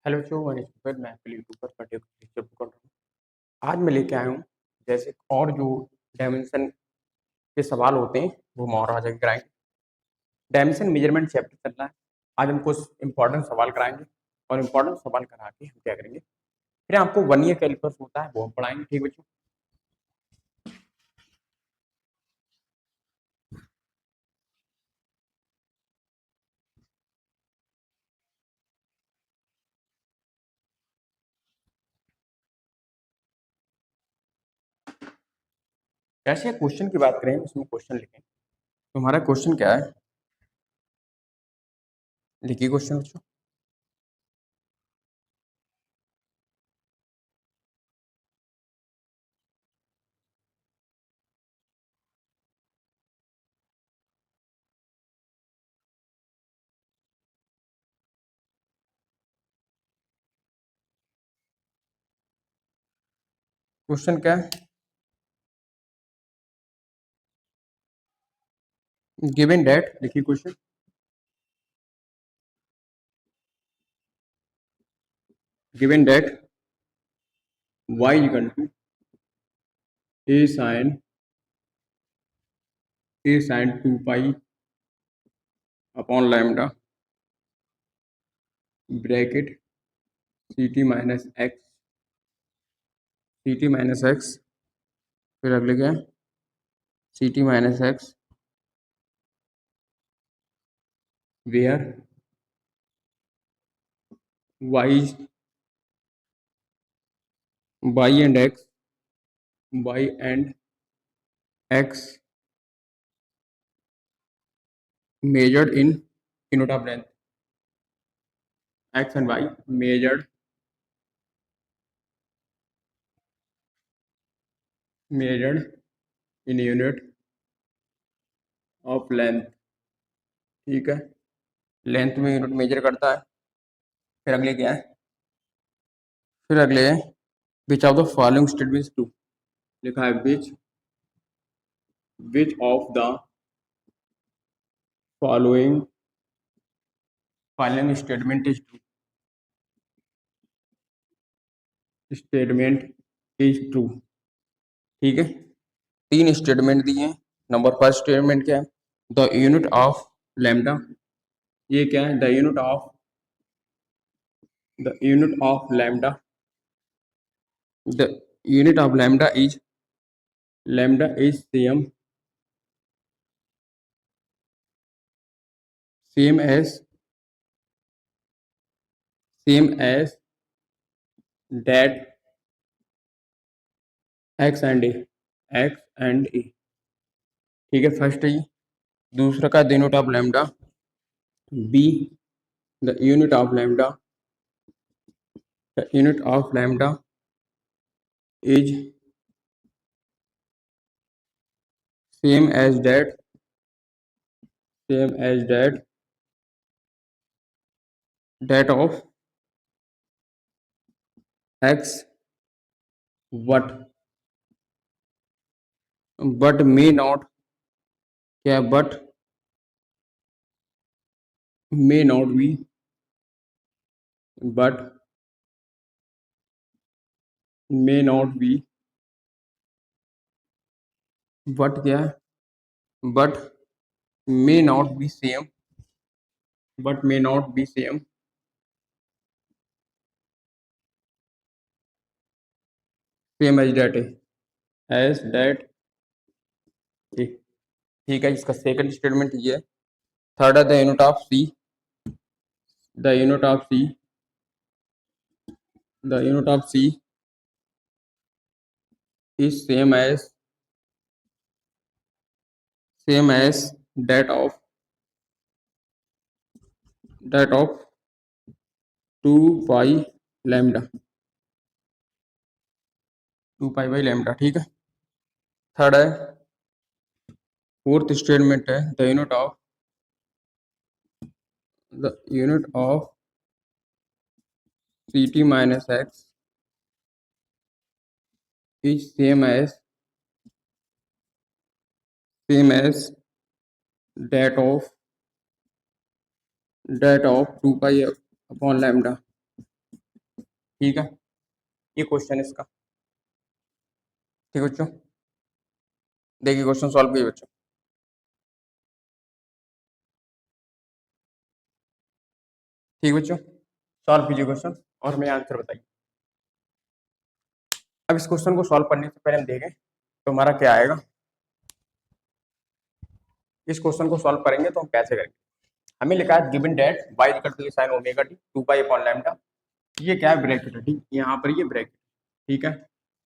Hello show Manish भगत, मैं आपके YouTube पर वीडियो लेक्चर कर रहा हूँ। आज मैं लेके आया हूँ जैसे और जो डायमेंशन के सवाल होते हैं वो हम और आज कराएंगे। डायमेंशन मेजरमेंट चैप्टर चल रहा है। आज हम कुछ इंपॉर्टेंट सवाल कराएंगे और इम्पोर्टेंट सवाल करा के हम क्या करेंगे, फिर आपको 1 ईयर कैलिपर्स होता है वो हम पढ़ाएंगे। ठीक बच्चों, जैसे क्वेश्चन की बात करें उसमें क्वेश्चन लिखें। तो हमारा क्वेश्चन क्या है, लिखिए क्वेश्चन बच्चों। क्वेश्चन क्या है, गिवन डेट, लिखिए question. Given date y equal to a sin 2 pi upon lambda bracket C T minus X, फिर अगले क्या है C T minus X where Y Y and X Y and X measured in unit of length. X and Y measured in unit of length. ठीक है, length में unit major करता है। फिर अगले क्या है, फिर अगले विच of the following statements true, लिखा है विच of the following following statement is true. ठीक है, 3 स्टेटमेंट दिए हैं। नंबर फर्स्ट स्टेटमेंट क्या है, द यूनिट ऑफ लैम्डा, ये क्या है, the unit of lambda is same as that X and A. ठीक है, फर्स्ट है ये। दूसरा का the unit of lambda B, the unit of lambda is same as that of X but may not, क्या, may not be but may not be but क्या है, but may not be same same as that A. ठीक है, इसका second statement ये है। Third है the unit of C, the unit of C the unit of C is same as that of 2 pi lambda 2 pi by lambda. ठीक है, third है, fourth statement है the unit of C T minus X is same as that of 2 pi upon lambda ठीक है, ये question इसका। ठीक है बच्चों, देखिए क्वेश्चन सॉल्व कीजिए बच्चों। ठीक है बच्चों, सॉल्व कीजिए क्वेश्चन और हमें आंसर बताइए। अब इस क्वेश्चन को सॉल्व करने से पहले हम देखें तो हमारा क्या आएगा। इस क्वेश्चन को सॉल्व करेंगे तो हम कैसे करेंगे। हमें लिखा है given date y equal to sin omega t 2 pi upon lambda. ये क्या है, ब्रैकेट है, ठीक, यहाँ पर ये ब्रैकेट, ठीक है।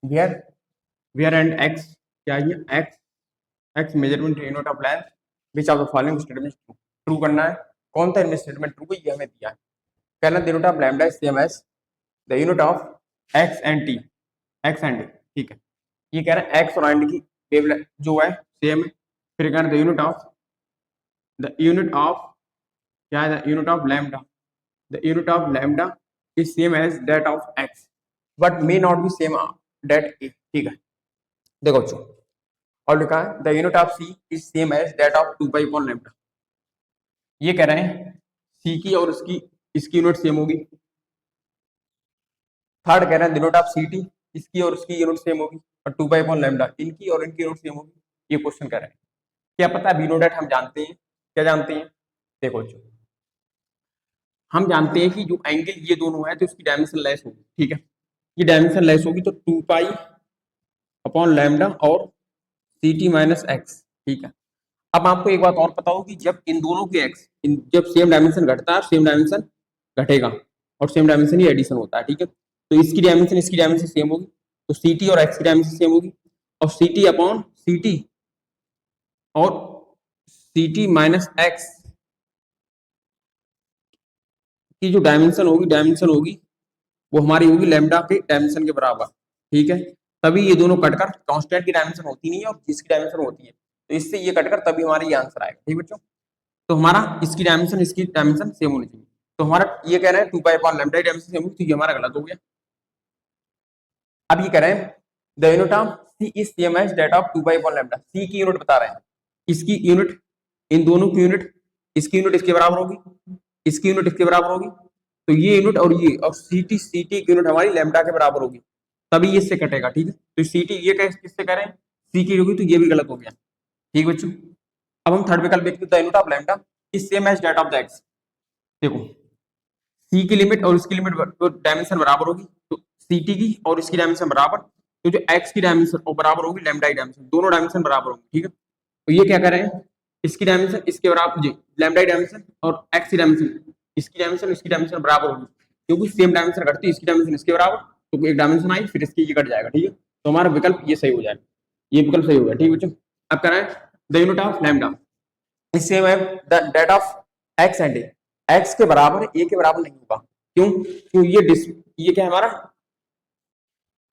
वेयर वेयर एंड x क्या है, ये x measurement unit of length which of the following statement true करना है। कौन सा इनमें स्टेटमेंट ट्रू है, ये हमें दिया है। पहला the unit of lambda is same as the unit of x and t, x and t, ठीक है। ये कह रहे हैं x और एंड की वेवलेंथ जो है सेम है। फिर कह रहे हैं द यूनिट ऑफ क्या है, the unit of lambda, the unit of lambda is same as that of x but may not be same that a, ठीक है। देखो बच्चों, और लिखा है the unit of c is same as that of 2 pi upon lambda. ये कह रहे हैं c की और इसकी यूनिट सेम होगी। थर्ड कह रहे हैं द यूनिट ऑफ ct, इसकी और इसकी यूनिट सेम होगी, और 2 पाई अपॉन लैम्डा इनकी और इनकी यूनिट सेम होगी। ये क्वेश्चन कर रहे हैं। क्या पता है, वी नो दैट हम जानते हैं, क्या जानते हैं, देखो बच्चों, हम जानते हैं कि जो एंगल ये दोनों है तो इसकी डायमेंशन लेस होगी, ठीक है। ये डायमेंशन लेस होगी तो 2 पाई अपॉन लैम्डा और सी टी माइनस एक्स, ठीक है। अब आपको एक बात और पता हो कि जब इन दोनों के एक्स जब सेम डायमेंशन घटता है सेम डायमेंशन घटेगा, और सेम डायमेंशन ही एडिशन होता है, ठीक है। तो इसकी डायमेंशन सेम होगी, तो सी टी और एक्स की डायमेंशन सेम होगी, और C T upon C T और सी टी माइनस एक्स की जो डायमेंशन होगी वो हमारी होगी लैम्डा के डायमेंशन के बराबर, ठीक है। तभी ये दोनों कटकर, कांस्टेंट की डायमेंशन होती नहीं है और जिसकी डायमेंशन होती है, तो इससे ये कटकर तभी हमारा ये आंसर आएगा, ठीक बच्चों। तो हमारा इसकी डायमेंशन सेम होनी चाहिए। तो हमारा ये कह रहे हैं 2 पाई अपॉन लैम्डा की डायमेंशन सेम होगी, तो ये हमारा गलत हो गया। अब ये कह रहे हैं the unit of C is same as that of 2 pi upon lambda. C की यूनिट बता रहे हैं, इसकी यूनिट, इन दोनों की यूनिट, इसकी यूनिट इसके बराबर होगी, इसकी यूनिट इसके बराबर होगी, तो ये यूनिट और ये और सी टी की यूनिट हमारी लैम्डा के बराबर होगी, तभी ये इससे कटेगा, ठीक है। तो सी टी ये किससे करें, सी की होगी, तो ये भी गलत हो गया, ठीक बच्चों। अब हम थर्ड विकल्प देखते हैं, the unit of lambda is same as that of the X. देखो, सी की लिमिट और इसकी लिमिट डायमेंशन बराबर होगी, तो सी टी की और इसकी डायमेंशन बराबर, तो जो एक्स की डायमेंशन वो बराबर होगी लैम्डा की डायमेंशन, दोनों डायमेंशन बराबर होंगे, ठीक है। तो ये क्या कर रहे हैं, इसकी डायमेंशन इसके बराबर, जी, लैम्डा की डायमेंशन और एक्स की डायमेंशन, इसकी डायमेंशन बराबर होगी, क्योंकि सेम डायमेंशन घटती है, इसकी डायमेंशन इसके बराबर, तो एक डायमेंशन आई फिर इसकी ये कट जाएगा, ठीक है। तो हमारा विकल्प ये सही हो जाएगा, ये विकल्प सही हो गया, ठीक है बच्चों। अब कह रहे हैं the unit of lambda is same as that of X and A. X के बराबर ए के बराबर नहीं होगा, क्यों, क्यों ये क्या है हमारा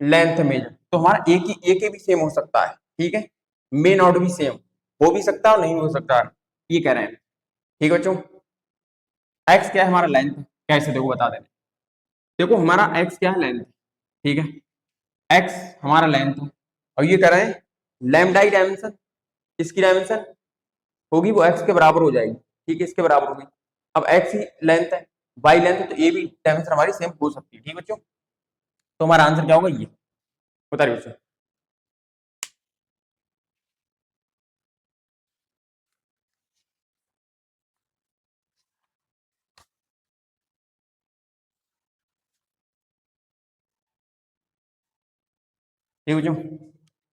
लेंथ मेजर, तो हमारा ए के भी सेम हो सकता है, ठीक है। मे नॉट भी सेम, हो भी सकता है और नहीं हो सकता है, ये कह रहे हैं, ठीक है बच्चों। एक्स क्या है हमारा लेंथ, कैसे देखो बता दें। देखो हमारा एक्स क्या है, लेंथ, ठीक है। एक्स हमारा लेंथ है, और ये कह रहे हैं लैम्डा की डायमेंशन, इसकी डायमेंशन होगी वो एक्स के बराबर हो जाएगी, ठीक है, इसके बराबर होगी। अब एक्स ही लेंथ है, वाई लेंथ है, तो ए भी डायमेंशन हमारी सेम हो सकती है, ठीक बच्चों। तो हमारा आंसर क्या होगा, ये बताइए बच्चों। ठीक बच्चों,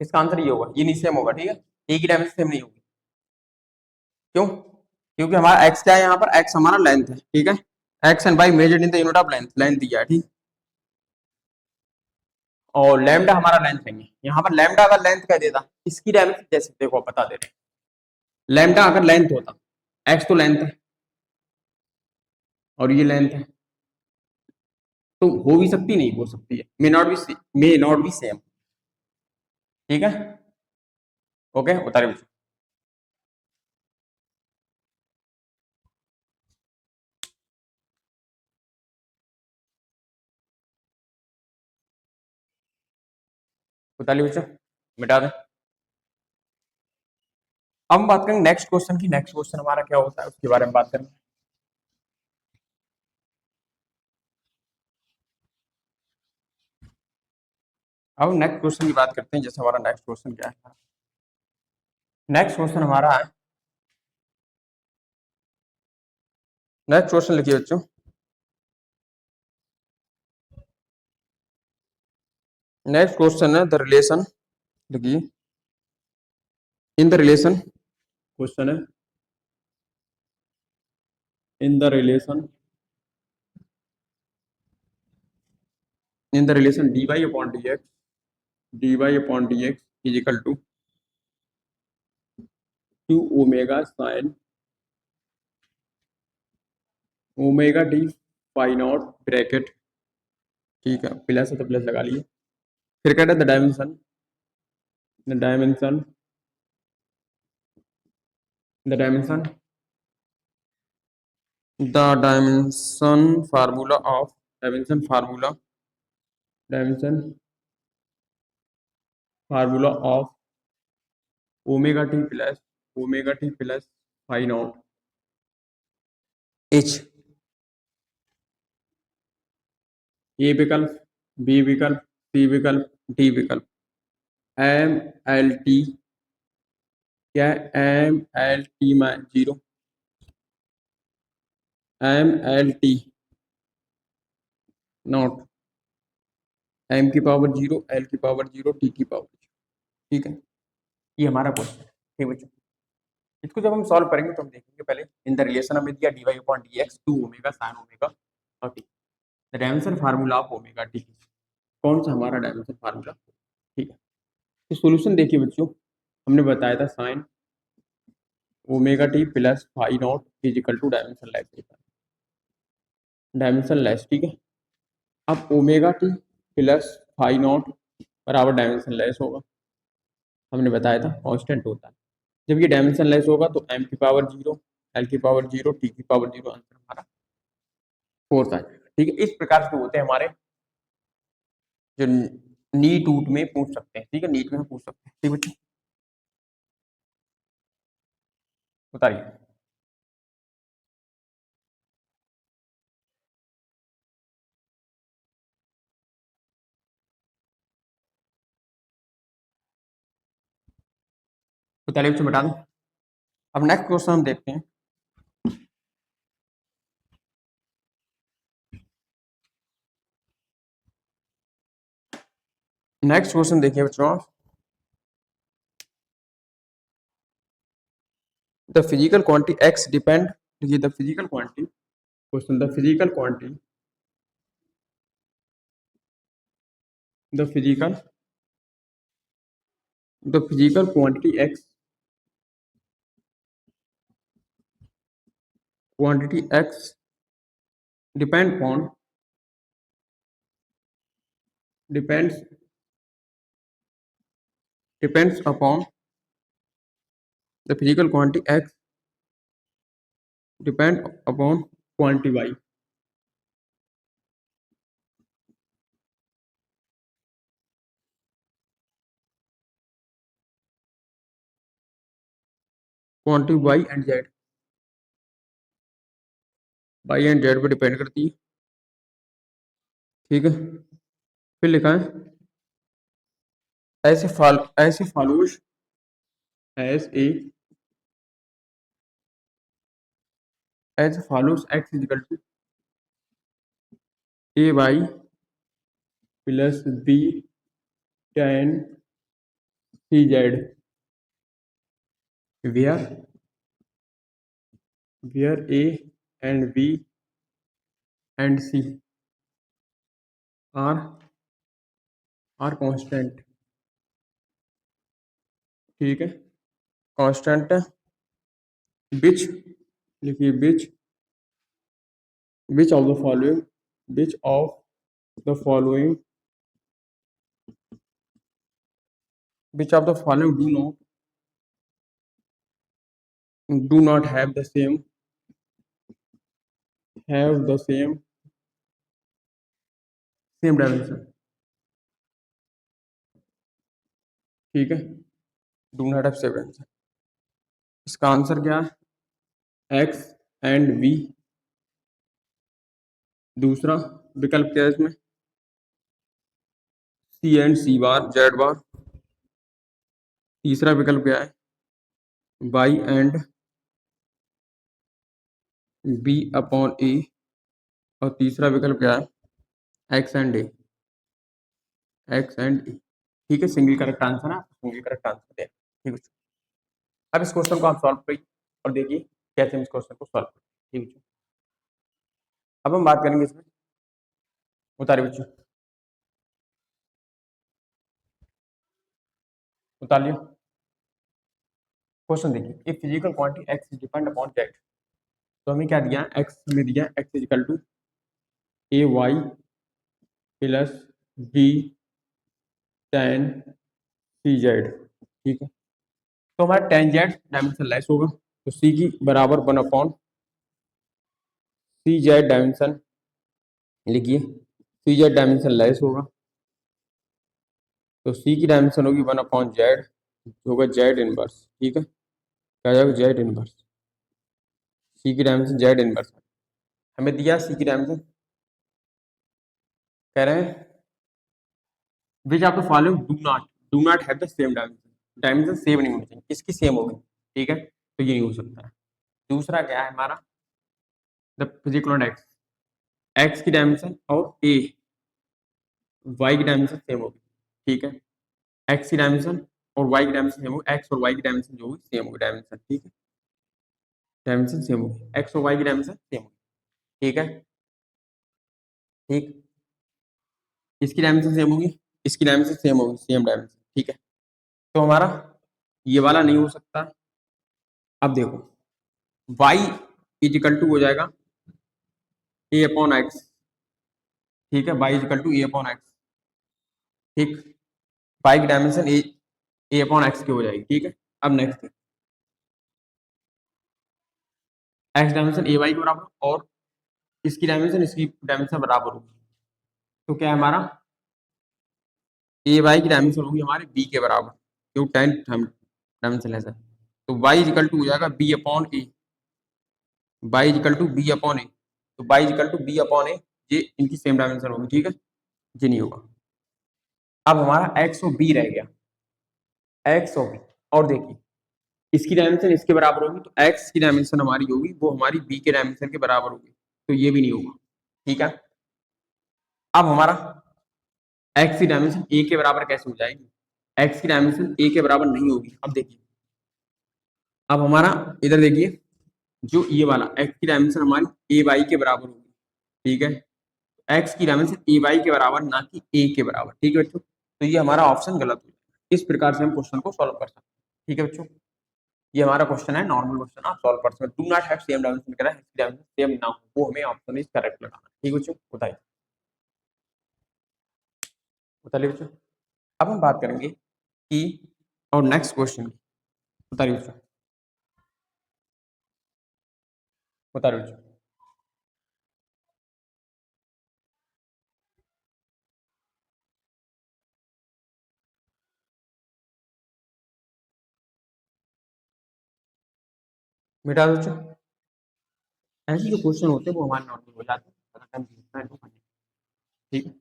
इसका आंसर ये होगा, ये नहीं सेम होगा, ठीक है, ए की डायमेंशन सेम नहीं होगी, क्यों, क्योंकि हमारा एक्स क्या है, यहाँ पर एक्स हमारा लेंथ है, ठीक है। X and Y measured in the unit of length, length दिया है, ठीक। और लैम्डा हमारा लेंथ है, यहाँ पर लैम्डा अगर लेंथ कह देता, इसकी डायमेंशन जैसे देखो बता दे रहे, लैम्डा अगर लेंथ होता, एक्स तो लेंथ है और ये लेंथ है, तो हो भी सकती नहीं हो सकती है, मे नॉट बी सेम, ठीक है। ओके, उतारे बच्चों। उतारिए बच्चों, मिटा दें। अब हम बात करेंगे नेक्स्ट क्वेश्चन की। नेक्स्ट क्वेश्चन हमारा क्या होता है उसके बारे में बात करेंगे। अब नेक्स्ट क्वेश्चन की बात करते हैं। जैसे हमारा नेक्स्ट क्वेश्चन क्या है, नेक्स्ट क्वेश्चन हमारा है, नेक्स्ट क्वेश्चन लिखिए बच्चों। नेक्स्ट क्वेश्चन है द रिलेशन, देखिए इन द रिलेशन, क्वेश्चन है in the relation, in the relation dy upon dx is equal to 2 omega sine omega T phi naught bracket, ठीक है, plus है तो प्लस लगा लिए। फिर कहते हैं the dimension, the dimension, the dimension, the dimension formula of, dimension formula, dimension formula of omega T plus phi not H, A विकल्प, बी विकल्प, सी विकल्प, डी विकल्प, एम एल टी, क्या एम एल टी में zero, M L T not, M की power zero, L की power zero, T की power zero, ठीक है। ये हमारा क्वेश्चन है, ठीक बच्चों। इसको जब हम सॉल्व करेंगे तो हम देखेंगे पहले इन द रिलेशन हमें दिया dy upon dx 2 omega sin omega और t, the dimension formula of omega T, कौन सा हमारा डायमेंशन फार्मूला, ठीक है। तो सॉल्यूशन देखिए बच्चों, हमने बताया था sine omega T plus phi naught is equal to dimensionless, dimensionless, ठीक है। अब omega T plus phi naught बराबर डायमेंशन लेस होगा, हमने बताया था कांस्टेंट होता है। जब ये डायमेंशन लेस होगा तो m की पावर जीरो, l की पावर जीरो, t की पावर जीरो, आंसर हमारा फोर्थ आ जाएगा, ठीक है। इस प्रकार से होते हैं हमारे जो नीट ऊट में पूछ सकते हैं, ठीक है, नीट में पूछ सकते हैं, ठीक बच्चों, बताइए। बताइए बच्चों, बता दो। अब नेक्स्ट क्वेश्चन हम देखते हैं। नेक्स्ट क्वेश्चन देखिए बच्चों आप, the physical quantity x depend, देखिए the physical quantity, question the physical quantity, the physical, the physical quantity x, quantity x depend upon, depends, depends upon, the physical quantity x depend upon quantity y, quantity y and z, y and z पर depend करती है, ठीक है। फिर लिखा है ऐसे follows as A, as follows x is equal to A Y plus B ten C Z, where where A and B and C are are constant, ठीक है, कांस्टेंट विच, लिखिए which of the following, which of the following, which of the following do not have the same, have the same same dimension, ठीक है, do not have same dimension. इसका answer क्या है, X and we, दूसरा विकल्प क्या है इसमें, सी एंड सी बार जेड बार। तीसरा विकल्प क्या है, Y and B upon A. और तीसरा विकल्प क्या है, X and A. X and A, ठीक है, सिंगल करेक्ट आंसर है, सिंगल करेक्ट आंसर है, ठीक है। अब इस क्वेश्चन को आप सॉल्व करिए और देखिए कैसे हम इस क्वेश्चन को सॉल्व करें, ठीक है। अब हम बात करेंगे इसमें, उतारिए बच्चों, उतारिए। क्वेश्चन देखिए, if physical quantity X is depend upon Z. तो हमें क्या दिया, एक्स हमें दिया, X is equal to A Y plus B ten C Z, ठीक है। तो हमारा टेन जेड डायमेंशन लेस होगा, तो सी की बराबर वन अपॉन सी जेड डायमेंशन, लिखिए सी जेड डायमेंशन लेस होगा, तो सी की डायमेंशन होगी वन अपॉन जेड, होगा जेड इनवर्स, ठीक है, क्या जाएगा जेड इनवर्स। सी की डायमेंशन जेड इनवर्स हमें दिया, सी की डायमेंशन कह रहे हैं विच of the following do not have the same dimension. Dimension same नहीं होनी चाहिए, किसकी सेम होगी, ठीक है, तो ये नहीं हो सकता है। दूसरा क्या है हमारा, द फिजिकल एक्स, एक्स की डायमेंशन और ए वाई की डायमेंशन सेम होगी, ठीक है, एक्स की डायमेंशन और वाई की डायमेंशन सेम होगी, एक्स और वाई की डायमेंशन जो होगी सेम होगी डायमेंशन, ठीक है, डायमेंशन सेम होगी, एक्स और वाई की डायमेंशन सेम होगी, ठीक है, ठीक, इसकी डायमेंशन सेम होगी, इसकी डायमेंशन सेम होगी, सेम डायमेंशन, ठीक है। तो हमारा ये वाला नहीं हो सकता। अब देखो y इज इक्वल टू हो जाएगा ए अपॉन एक्स, ठीक है, y is equal to A upon X, ठीक, y की डायमेंशन ए अपॉन एक्स की हो जाएगी, ठीक है। अब next X dimension A Y के बराबर और इसकी डायमेंशन इसकी डायमेंशन बराबर होगी, तो क्या है हमारा ए वाई की डायमेंशन होगी हमारे बी के बराबर, क्यों टेन डायमेंशन ऐसा, तो y इज इक्वल टू हो जाएगा B upon A, y is equal to B upon A, तो y is equal to B upon A, ये इनकी सेम डायमेंशन होगी, ठीक है, ये नहीं होगा। अब हमारा एक्स और बी रह गया, एक्स और बी, और देखिए इसकी डायमेंशन इसके बराबर होगी, तो एक्स की डायमेंशन हमारी होगी वो हमारी बी के डायमेंशन के बराबर होगी, तो ये भी नहीं होगा, ठीक है। अब हमारा एक्स की डायमेंशन ए के बराबर कैसे हो जाएगी, एक्स की डायमेंशन ए के बराबर नहीं होगी। अब देखिए, अब हमारा इधर देखिए, जो ये वाला एक्स की डायमेंशन हमारी ए वाई के बराबर होगी, ठीक है, एक्स की डायमेंशन ए वाई के बराबर ना कि ए के बराबर, ठीक है बच्चों, तो ये हमारा ऑप्शन गलत हो जाएगा। इस प्रकार से हम क्वेश्चन को सॉल्व कर सकते हैं, ठीक है बच्चों। ये हमारा क्वेश्चन है, नॉर्मल क्वेश्चन, आप सॉल्व कर सकते हैं। Do not have same dimension करा है, इसकी डायमेंशन सेम ना हो, वो हमें ऑप्शन इज करेक्ट लगाना है, ठीक है बच्चों, बताइए, बताइए बच्चों। अब हम बात करेंगे कि और नेक्स्ट क्वेश्चन की, बताइए बच्चों, बताइए बच्चों। मिटा दो बच्चों, ऐसे जो क्वेश्चन होते हैं वो हमारे नॉर्मल हो जाते हैं, अगर टाइम जीतना है तो करना है, ठीक है।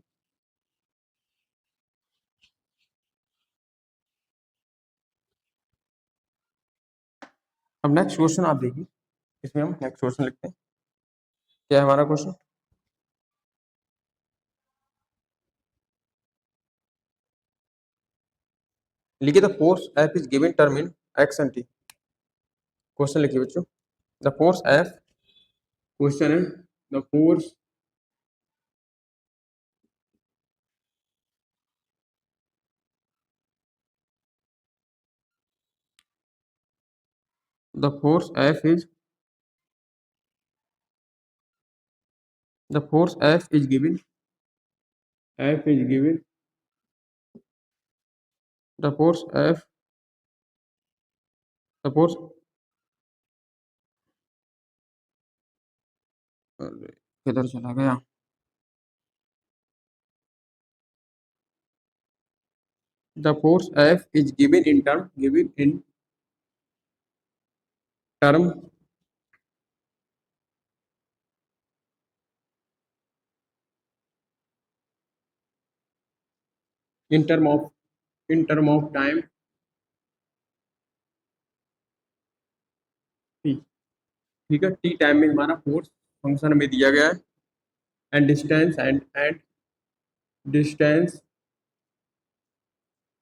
अब नेक्स्ट क्वेश्चन आप देखिए, इसमें हम नेक्स्ट क्वेश्चन लिखते हैं, क्या है हमारा क्वेश्चन, लिखिए the force F is given term in x and T. Question लिखिए बच्चों, द फोर्स एफ, क्वेश्चन है the force the force F is the force F is given the force F the force, किधर चला गया, the force F is given in term in term of time T, ठीक है। T time में हमारा force function में दिया गया है, and distance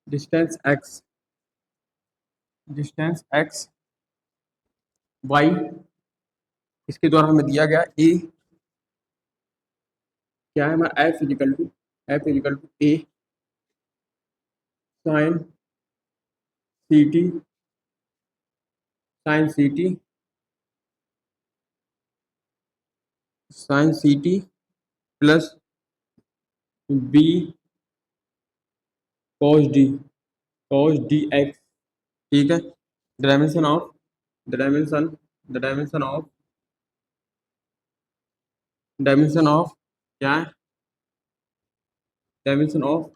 distance X Y, इसके द्वारा हमें दिया गया ए, क्या है हमारा F is equal to A sine C T sine C T plus B cos D X, ठीक है। Dimension of the dimension of क्या है, dimension of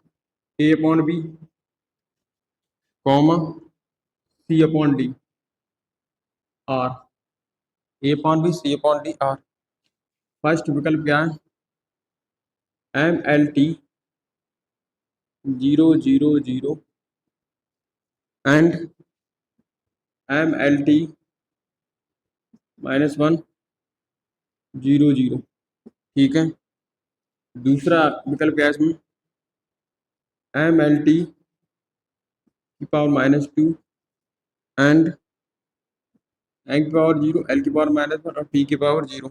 A upon B comma C upon D R, A upon B C upon D R. First विकल्प क्या है, M L T 0 0 0 and M L T -1 0 0, ठीक है। दूसरा विकल्प क्या है इसमें, एम एल टी की पावर -2 एंड एन की पावर 0 एल की पावर -1 और टी की पावर 0।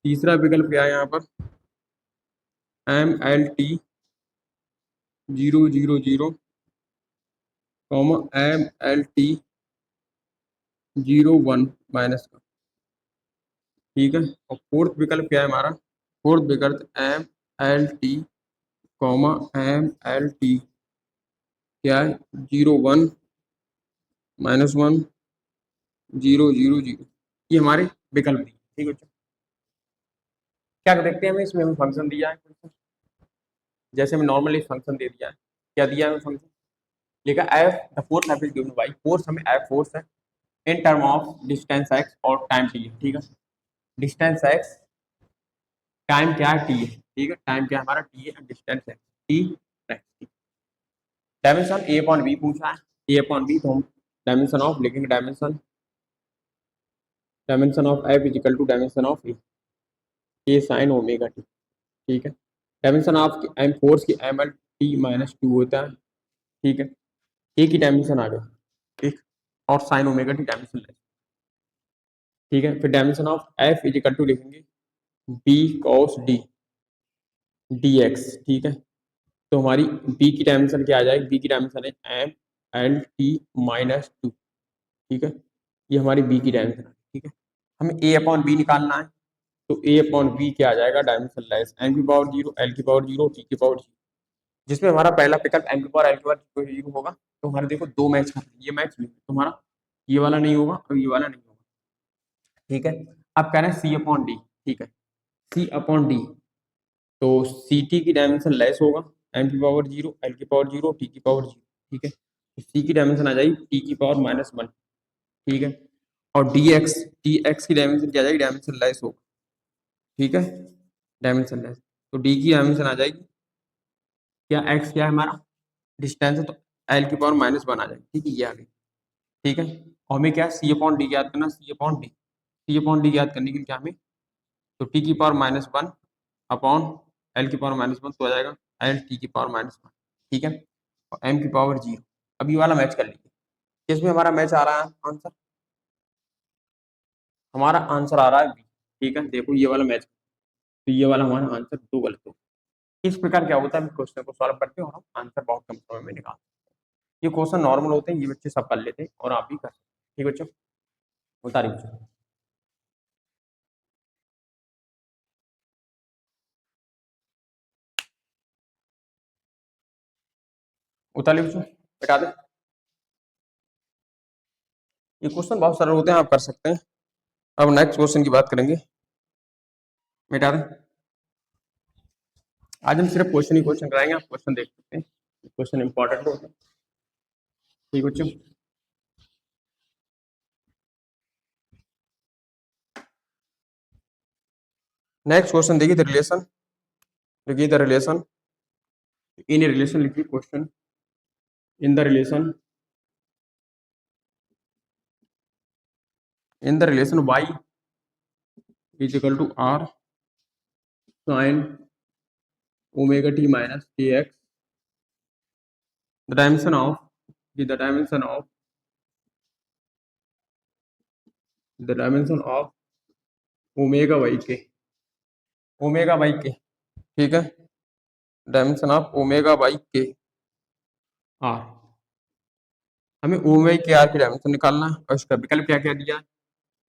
तीसरा विकल्प क्या है यहाँ पर, M L T 0 0 0 comma M L T 0 1 minus का, ठीक है। और फोर्थ विकल्प क्या है हमारा, फोर्थ विकल्प M L T comma M L T क्या है 0 1 -1 0 0 0, ये हमारे विकल्प दिए, ठीक है बच्चों। क्या देखते हैं हमें इसमें, हमें फंक्शन दिया है, जैसे हमें नॉर्मली फंक्शन दे दिया है, क्या दिया है फंक्शन, लिखा F the force F is given by, force हमें एफ फोर्स है in term of distance x और टाइम टी है, ठीक है। डिस्टेंस एक्स, टाइम क्या है टी है, ठीक है। टाइम क्या हमारा टी है, distance X T. Dimension A upon B पूछा है, ए अपॉन बी तो हम डायमेंशन ऑफ लिखेंगे, dimension of F is equal to dimension of A sine omega T, ठीक है। डायमेंशन ऑफ एम फोर्स की एम एल टी -2 होता है, ठीक है। ए की डायमेंशन आ गया, ठीक, और साइन ओमेगा टी डायमेंशन ले, ठीक है। फिर dimension of F is equal to लिखेंगे बी कॉस डी एक्स, ठीक है। तो हमारी बी की डायमेंशन क्या आ जाएगी, बी की डायमेंशन है एम एल टी -2, ठीक है। ये हमारी बी की डायमेंशन है, ठीक है। हमें ए अपॉन बी निकालना है, तो ए अपॉन बी क्या आ जाएगा, डायमेंशन लेस एम की पावर 0 एल की पावर 0 टी की पावर 0, जिसमें हमारा पहला विकल्प एम की पावर एल की पावर 0 होगा। तो हमारे देखो दो मैच कर, ये मैच नहीं, तुम्हारा ये वाला नहीं होगा और ये वाला नहीं होगा, ठीक है। अब कह रहे हैं सी अपॉन डी, ठीक है, सी अपॉन डी, तो सी टी की डायमेंशन लेस होगा, एम की पावर 0 एल की पावर 0 टी की पावर 0, ठीक है। तो सी की डायमेंशन आ जाएगी टी की पावर -1, ठीक है। और डी एक्स की डायमेंशन क्या आ जाएगी, डायमेंशन लेस होगा, ठीक है, डायमेंशन लेस। तो डी की डायमेंशन आ जाएगी क्या, एक्स क्या है हमारा डिस्टेंस है, तो एल की पावर -1 आ जाएगी, ठीक है, ये आ गई, ठीक है। और हमें क्या सी अपॉन डी याद करना, सी अपॉन डी याद करने के लिए क्या हमें, तो टी की पावर -1 अपॉन एल की पावर -1 तो आ जाएगा एल टी की पावर -1, ठीक है। और एम की पावर 0। अब ये वाला मैच कर लीजिए, किसमें हमारा मैच आ रहा है आंसर, हमारा आंसर आ रहा है बी, ठीक है। देखो ये वाला मैच, तो ये वाला हमारा आंसर दो गलत हो। इस प्रकार क्या होता है, क्वेश्चन को सॉल्व करते हैं और हम आंसर बहुत कम समय में निकालते हैं। ये क्वेश्चन नॉर्मल होते हैं, ये बच्चे सब कर लेते हैं और आप भी कर सकते हैं, ठीक बच्चों। उतारिए बच्चों, उतारिए बच्चों, बेटा दे। ये क्वेश्चन बहुत सरल होते हैं, आप कर सकते हैं। अब नेक्स्ट क्वेश्चन की बात करेंगे, बेटा दे। आज हम सिर्फ क्वेश्चन ही क्वेश्चन कराएंगे, आप क्वेश्चन देख सकते हैं, क्वेश्चन इंपॉर्टेंट होते हैं, ठीक बच्चों। नेक्स्ट क्वेश्चन देखिए, द रिलेशन इन रिलेशन लिखिए question, in the relation y is equal to r sin omega t minus kx, the dimension of the dimension of omega y के, ठीक है, डायमेंशन ऑफ ओमेगा y के are, हमें omega के are की dimension निकालना है और इसका विकल्प क्या क्या दिया है,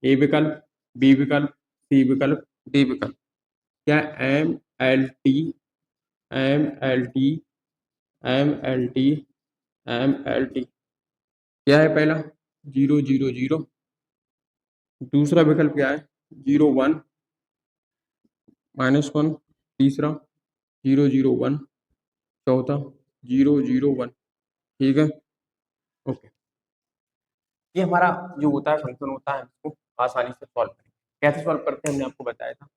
ए विकल्प, बी विकल्प, सी विकल्प, डी विकल्प। क्या M L T M L T M L T M L T, क्या है पहला 0 0 0, दूसरा विकल्प क्या है 0 1 -1, तीसरा 0 0 1, चौथा 0 0 1, ठीक है, ओके। ये हमारा जो होता है फंक्शन होता है, इसको आसानी से सॉल्व करें। कैसे सॉल्व करते हैं हमने आपको बताया था,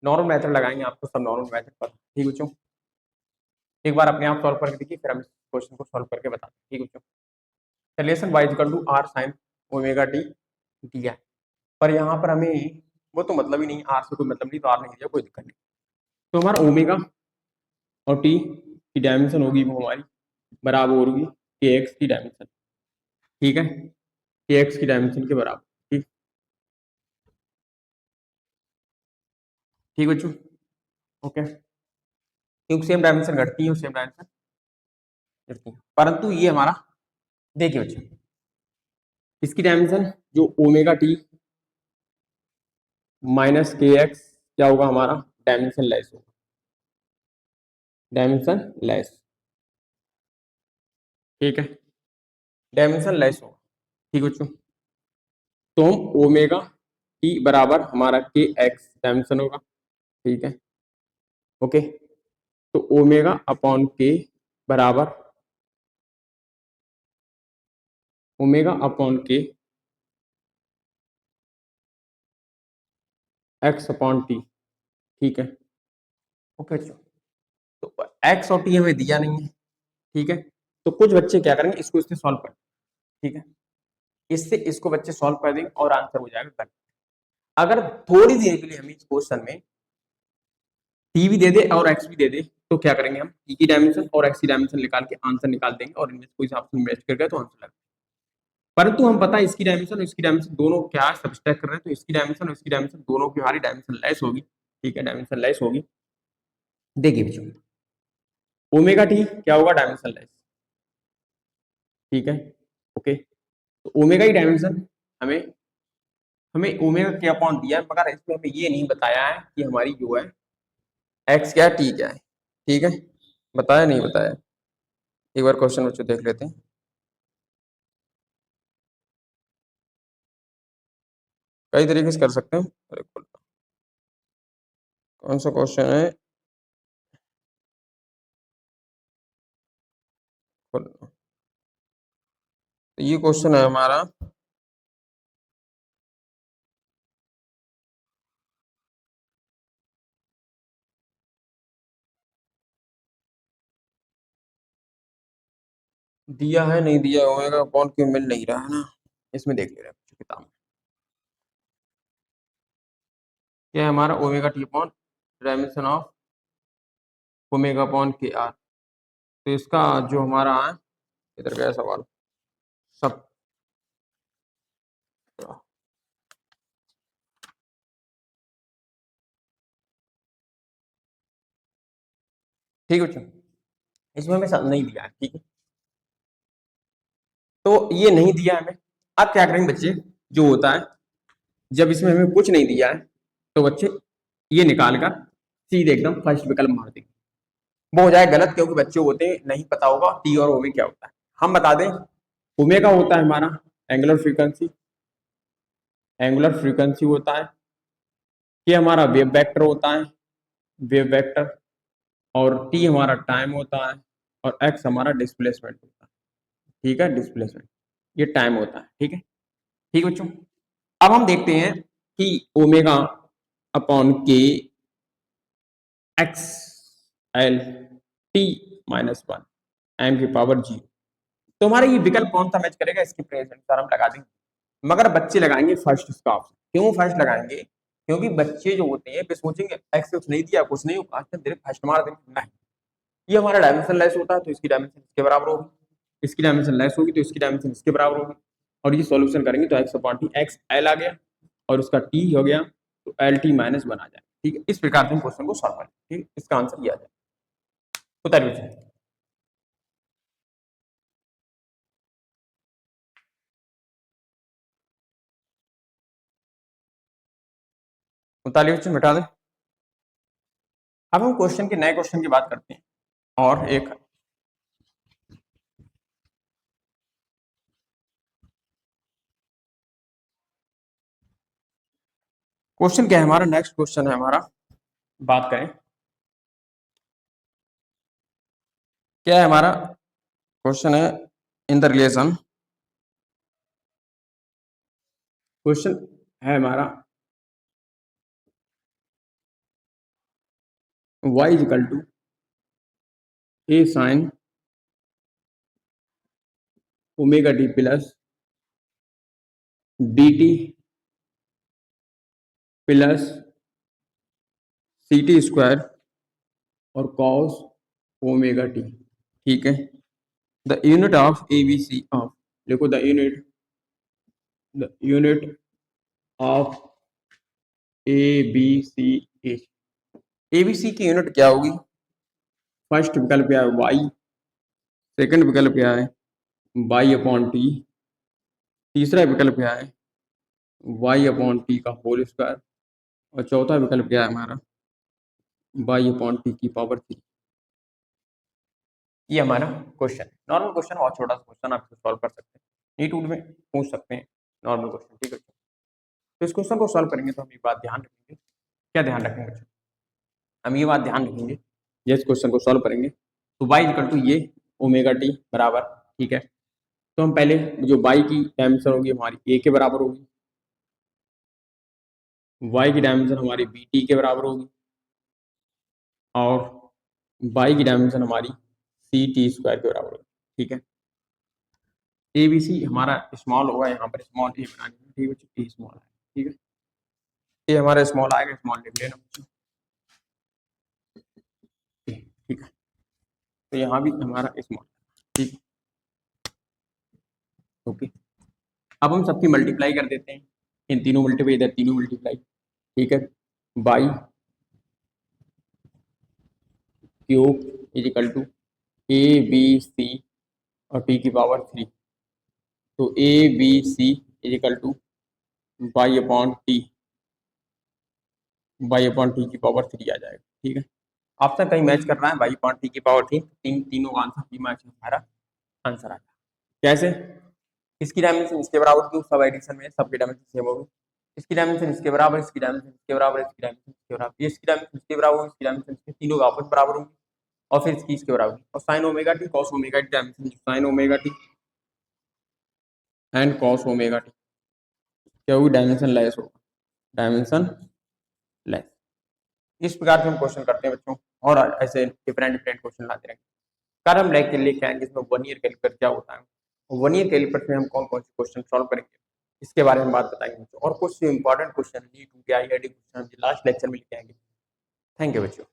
नॉर्मल मेथड लगाएंगे, आपको सब नॉर्मल मेथड पर, ठीक बच्चों। एक बार अपने आप सॉल्व करके देखिए, फिर हम इस क्वेश्चन को सॉल्व करके बताते हैं, ठीक बच्चों। Relation y equal to r sin omega t दिया है, पर यहाँ पर हमें वो तो मतलब ही नहीं, r से कोई मतलब नहीं, तो r नहीं दिया, कोई दिक्कत नहीं। तो हमारा ओमेगा और t की डायमेंशन होगी वो हमारी बराबर होगी kx की डायमेंशन, ठीक है, kx की डायमेंशन के बराबर, ठीक, ठीक बच्चों, ओके। क्योंकि सेम डायमेंशन घटती है और सेम डायमेंशन घटती है, परंतु ये हमारा देखिए बच्चों, इसकी डायमेंशन जो ओमेगा टी माइनस के एक्स क्या होगा हमारा, डायमेंशन लेस होगा, डायमेंशन लेस, ठीक है, डायमेंशन लेस होगा, ठीक बच्चों। तो हम ओमेगा टी बराबर हमारा के एक्स डायमेंशन होगा, ठीक है, ओके। तो ओमेगा अपॉन के बराबर ओमेगा अपॉन के एक्स अपॉन टी, ठीक है, ओके बच्चों। तो एक्स और टी हमें दिया नहीं है, ठीक है, तो कुछ बच्चे क्या करेंगे, इसको इससे सॉल्व कर, ठीक है, इससे इसको बच्चे सॉल्व कर देंगे और आंसर हो जाएगा करेक्ट। अगर थोड़ी देर के लिए हम इस क्वेश्चन में टी भी दे दे और एक्स भी दे दे, तो क्या करेंगे हम, टी की डायमेंशन और एक्स की डायमेंशन निकाल के आंसर निकाल देंगे और इनमें से कोई ऑप्शन मैच कर गया तो आंसर लगा। परंतु हम पता है इसकी डायमेंशन और इसकी डायमेंशन दोनों क्या सब्सट्रैक्ट कर रहे हैं, तो इसकी डायमेंशन और इसकी डायमेंशन दोनों की हमारी डायमेंशन लेस होगी, ठीक है, डायमेंशन लेस होगी। देखिए बच्चों, ओमेगा टी क्या होगा, डायमेंशन लेस, ठीक है, ओके। तो ओमेगा की डायमेंशन हमें हमें ओमेगा के अपॉन दिया है, मगर इसमें हमें ये नहीं बताया है कि हमारी जो है एक्स क्या है टी क्या है, ठीक है, बताया नहीं बताया। एक बार क्वेश्चन बच्चों देख लेते हैं, कई तरीके से कर सकते हैं। अरे कौन सा क्वेश्चन है, तो ये क्वेश्चन है हमारा, दिया है नहीं दिया, ओमेगा अपॉन क्यों मिल नहीं रहा है ना, इसमें देख ले रहे हैं किताब में, क्या है हमारा omega T upon dimension of omega upon के आर। तो इसका जो हमारा है, इधर गया सवाल सब, ठीक है बच्चों, इसमें हमें नहीं दिया है, ठीक है, तो ये नहीं दिया हमें। अब क्या करेंगे बच्चे, जो होता है जब इसमें हमें कुछ नहीं दिया है, तो बच्चे ये निकाल कर सीधे एकदम फर्स्ट विकल्प मार देंगे, वो हो जाए गलत, क्योंकि बच्चे होते हैं नहीं पता होगा टी और ओमेगा क्या होता है। हम बता दें, ओमेगा होता है हमारा एंगुलर फ्रीक्वेंसी, एंगुलर फ्रीक्वेंसी होता है, ये हमारा वेव वेक्टर होता है, वेव वेक्टर, और टी हमारा टाइम होता है, और एक्स हमारा डिस्प्लेसमेंट होता है, ठीक है, डिस्प्लेसमेंट, ये टाइम होता है, ठीक है, ठीक बच्चों। अब हम देखते हैं कि ओमेगा अपॉन के X L T minus one M की पावर जीरो। तो हमारा ये विकल्प कौन सा मैच करेगा, इसकी प्रेजेंट सर हम लगा देंगे, मगर बच्चे लगाएंगे फर्स्ट इसका ऑप्शन। क्यों फर्स्ट लगाएंगे, क्योंकि बच्चे जो होते हैं वे सोचेंगे एक्स कुछ नहीं दिया, कुछ नहीं होगा, डायरेक्ट फर्स्ट मार देंगे। नहीं, ये हमारा डायमेंशन लेस होता है तो इसकी डायमेंशन इसके बराबर होगी, इसकी डायमेंशन लेस होगी तो इसकी डायमेंशन इसके बराबर होगी, और ये सॉल्यूशन करेंगे तो X upon T, X L आ गया और उसका टी हो गया तो एल टी माइनस वन आ जाए। ठीक है, इस प्रकार से हम क्वेश्चन को सॉल्व करें। ठीक, इसका आंसर ये आ जाए। बताइए 39 मिटा दें। अब हम क्वेश्चन के नए क्वेश्चन की बात करते हैं। और एक क्वेश्चन क्या है हमारा, नेक्स्ट क्वेश्चन है हमारा, बात करें क्या है हमारा क्वेश्चन है, इन द रिलेशन, क्वेश्चन है हमारा y is equal to A sine omega T plus D T plus C T square और कॉस ओमेगा टी। ठीक है, the unit of A B C of, देखो the unit of A B C H, A B C की unit क्या होगी, first विकल्प क्या है वाई, सेकंड विकल्प क्या है वाई अपॉन टी, तीसरा विकल्प क्या है वाई अपॉन टी का होल स्क्वायर, और चौथा विकल्प क्या है हमारा वाई अपॉन टी की पावर थ्री। ये हमारा क्वेश्चन, नॉर्मल क्वेश्चन, बहुत छोटा सा क्वेश्चन, आप सॉल्व कर सकते हैं, नीट में पूछ सकते हैं नॉर्मल क्वेश्चन। ठीक है, तो इस क्वेश्चन को सॉल्व करेंगे तो हम ये बात ध्यान रखेंगे, क्या ध्यान रखेंगे बच्चों, हम ये बात ध्यान रखेंगे, ये इस क्वेश्चन को सॉल्व करेंगे तो y इक्वल टू ये ओमेगा टी बराबर। ठीक है, तो हम पहले जो y की डायमेंशन होगी हमारी a के बराबर होगी, y की डायमेंशन हमारी बी टी के बराबर होगी, और y की डायमेंशन हमारी सी टी स्क्वायर के बराबर होगी। ठीक है, ए बी सी हमारा स्मॉल होगा, यहाँ पर स्मॉल ए बनानी है। ठीक है बच्चों, ए स्मॉल है। ठीक है, ये हमारा स्मॉल आएगा, स्मॉल लिख लेना बच्चों। ठीक है, तो यहाँ भी हमारा स्मॉल। ठीक है, ओके, अब हम सबकी मल्टीप्लाई कर देते हैं, इन तीनों मल्टीप्लाई, इधर तीनों मल्टीप्लाई। ठीक है, by cube is equal to A B C और टी की पावर थ्री, तो A B C is equal to Y upon T, Y upon T की पावर थ्री आ जाएगा। ठीक है, ऑप्शन कहीं मैच कर रहा है, वाई अपॉन टी की पावर थ्री, तीनों का आंसर टी मैच हमारा आंसर आ जाएगा। कैसे, इसकी डायमेंशन इसके बराबर क्यों, सब एडिशन में सबकी डायमेंशन सेम होगी, इसकी डायमेंशन इसके बराबर, इसकी डायमेंशन इसके बराबर, इसकी डायमेंशन इसके बराबर, ये इसकी डायमेंशन इसके बराबर, इसकी डायमेंशन इसके, तीनों का आपस बराबर होंगे, और फिर इसकी इसके बराबर, और sign omega T cos omega T dimension, sign omega T and cos omega T क्या होगी, डायमेंशन लेस होगा, डायमेंशन लेस। इस प्रकार से हम क्वेश्चन करते हैं बच्चों, और ऐसे डिफरेंट डिफरेंट क्वेश्चन लाते रहेंगे। कर हम लेके आएंगे इसमें वन ईयर कैलकुलेटर क्या होता है, वन ईयर कैलकुलेटर में हम कौन कौन से क्वेश्चन सॉल्व करेंगे, इसके बारे में बात बताएंगे बच्चों, और कुछ इंपॉर्टेंट क्वेश्चन नीट के आईआईटी क्वेश्चन लास्ट लेक्चर में लेके आएंगे। थैंक यू बच्चों।